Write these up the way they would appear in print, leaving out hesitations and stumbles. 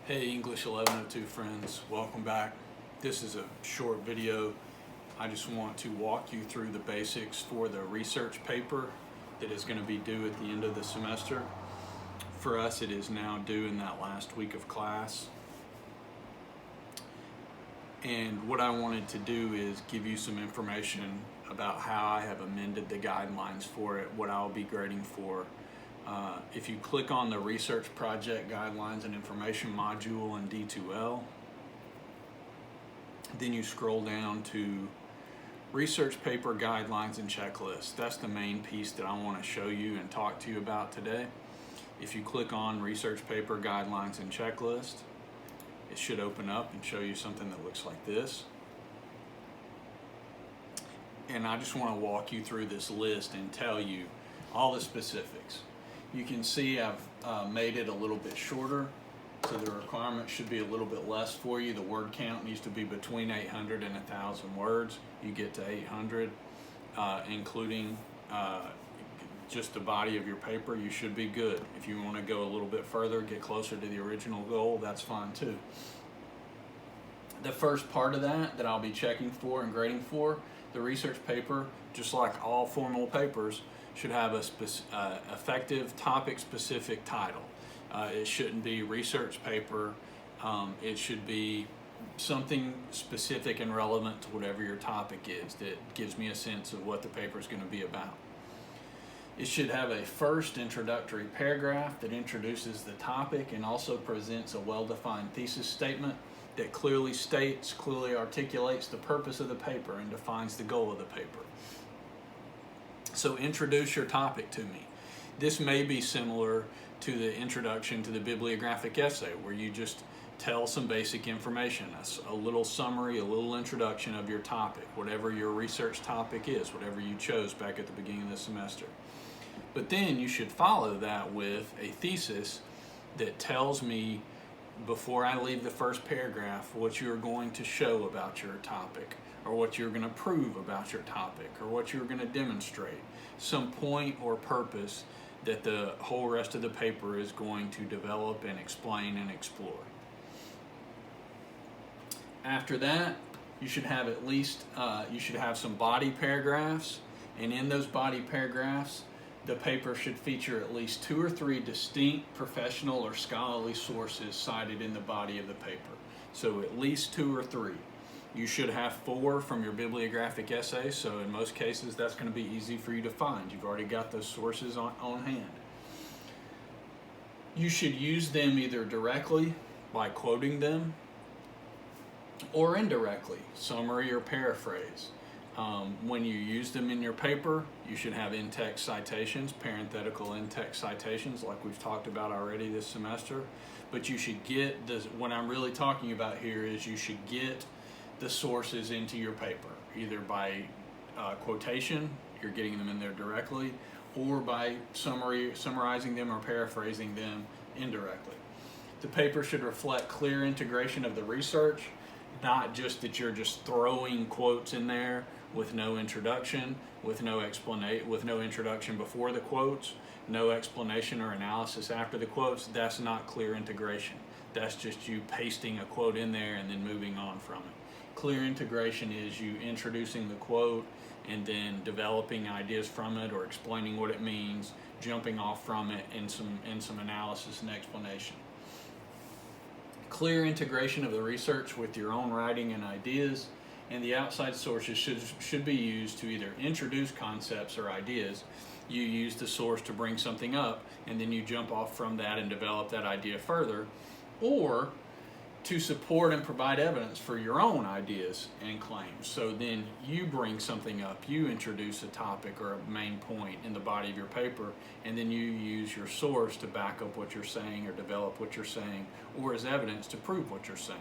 Hey English 1102 friends, welcome back. This is a short video. I just want to walk you through the basics for the research paper that is going to be due at the end of the semester. For us, it is now due in that last week of class. And what I wanted to do is give you some information about how I have amended the guidelines for it, what I'll be grading for. If you click on the research project guidelines and information module in D2L, then you scroll down to research paper guidelines and checklists. That's the main piece that I want to show you and talk to you about today. If you click on research paper guidelines and checklist, it should open up and show you something that looks like this. And I just want to walk you through this list and tell you all the specifics. You can see I've made it a little bit shorter, so the requirement should be a little bit less for you. The word count needs to be between 800 and 1,000 words. You get to 800, including just the body of your paper, you should be good. If you want to go a little bit further, get closer to the original goal, that's fine too. The first part of that I'll be checking for and grading for, the research paper, just like all formal papers, should have a effective topic-specific title. It shouldn't be research paper. It should be something specific and relevant to whatever your topic is that gives me a sense of what the paper is going to be about. It should have a first introductory paragraph that introduces the topic and also presents a well-defined thesis statement that clearly articulates the purpose of the paper and defines the goal of the paper. So introduce your topic to me. This may be similar to the introduction to the bibliographic essay, where you just tell some basic information, a little summary, a little introduction of your topic, whatever your research topic is, whatever you chose back at the beginning of the semester. But then you should follow that with a thesis that tells me, before I leave the first paragraph, what you're going to show about your topic, or what you're going to prove about your topic, or what you're going to demonstrate, some point or purpose that the whole rest of the paper is going to develop and explain and explore. After that, you should have at least, you should have some body paragraphs, and in those body paragraphs, the paper should feature at least 2 or 3 distinct professional or scholarly sources cited in the body of the paper. So at least 2 or 3. You should have 4 from your bibliographic essay, so in most cases that's going to be easy for you to find. You've already got those sources on hand. You should use them either directly by quoting them or indirectly, summary or paraphrase. When you use them in your paper, you should have in-text citations, parenthetical in-text citations like we've talked about already this semester. But you should get this, what I'm really talking about here is you should get the sources into your paper, either by quotation, you're getting them in there directly, or by summarizing them or paraphrasing them indirectly. The paper should reflect clear integration of the research, not just that you're just throwing quotes in there with no introduction, with no introduction before the quotes, no explanation or analysis after the quotes. That's not clear integration. That's just you pasting a quote in there and then moving on from it. Clear integration is you introducing the quote and then developing ideas from it or explaining what it means, jumping off from it in some analysis and explanation. Clear integration of the research with your own writing and ideas, and the outside sources should be used to either introduce concepts or ideas. You use the source to bring something up, and then you jump off from that and develop that idea further, or to support and provide evidence for your own ideas and claims. So then you bring something up, you introduce a topic or a main point in the body of your paper, and then you use your source to back up what you're saying or develop what you're saying, or as evidence to prove what you're saying.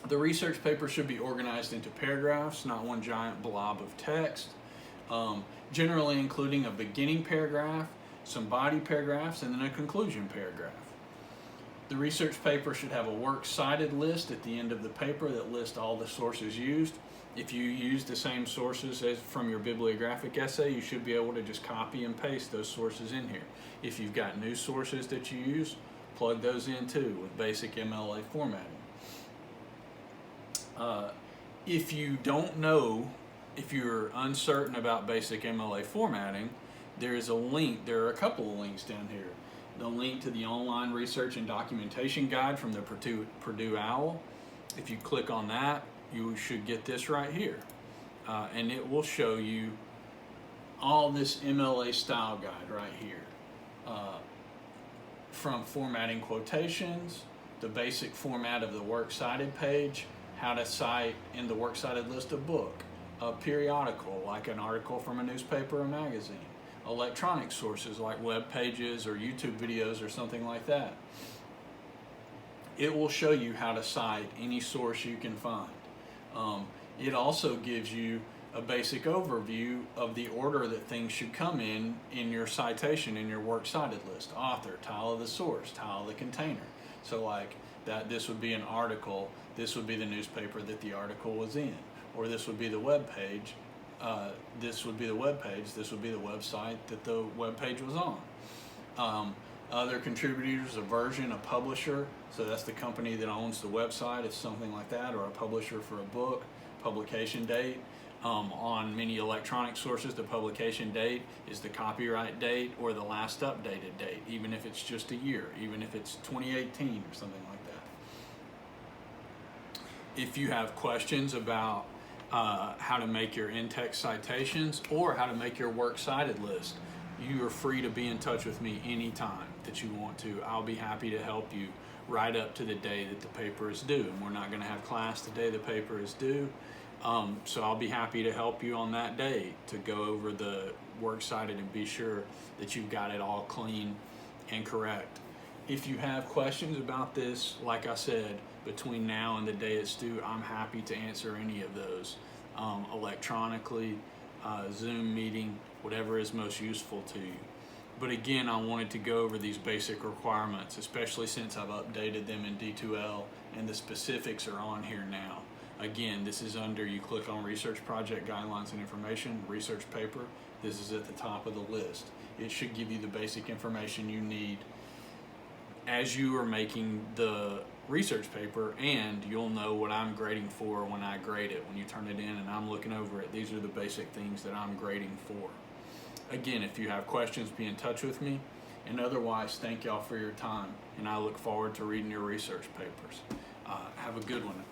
The research paper should be organized into paragraphs, not one giant blob of text, generally including a beginning paragraph, some body paragraphs, and then a conclusion paragraph. The research paper should have a works cited list at the end of the paper that lists all the sources used. If you use the same sources as from your bibliographic essay, you should be able to just copy and paste those sources in here. If you've got new sources that you use, plug those in too with basic MLA formatting. If you don't know, if you're uncertain about basic MLA formatting, there is a link, there are a couple of links down here. The link to the online research and documentation guide from the Purdue OWL. If you click on that, you should get this right here. And it will show you all this MLA style guide right here. From formatting quotations, the basic format of the works cited page, how to cite in the works cited list a book, a periodical like an article from a newspaper or magazine, electronic sources like web pages or YouTube videos or something like that. It will show you how to cite any source you can find. It also gives you a basic overview of the order that things should come in your citation, in your works cited list. Author, title of the source, title of the container. So like that, this would be an article, this would be the newspaper that the article was in, or this would be the web page, this would be the web page, this would be the website that the web page was on. Other contributors, a version, a publisher, so that's the company that owns the website, it's something like that, or a publisher for a book, publication date. On many electronic sources, the publication date is the copyright date or the last updated date, even if it's just a year, even if it's 2018 or something like that. If you have questions about how to make your in-text citations or how to make your works cited list, you are free to be in touch with me anytime that you want to. I'll be happy to help you right up to the day that the paper is due. And we're not going to have class the day the paper is due. So I'll be happy to help you on that day to go over the works cited and be sure that you've got it all clean and correct. If you have questions about this, like I said, between now and the day it's due, I'm happy to answer any of those electronically, Zoom meeting, whatever is most useful to you. But again, I wanted to go over these basic requirements, especially since I've updated them in D2L and the specifics are on here now. Again, this is under, you click on Research Project Guidelines and Information, Research Paper. This is at the top of the list. It should give you the basic information you need as you are making the research paper, and you'll know what I'm grading for when I grade it. When you turn it in and I'm looking over it, these are the basic things that I'm grading for. Again, if you have questions, be in touch with me. And otherwise, thank y'all for your time, and I look forward to reading your research papers. Have a good one.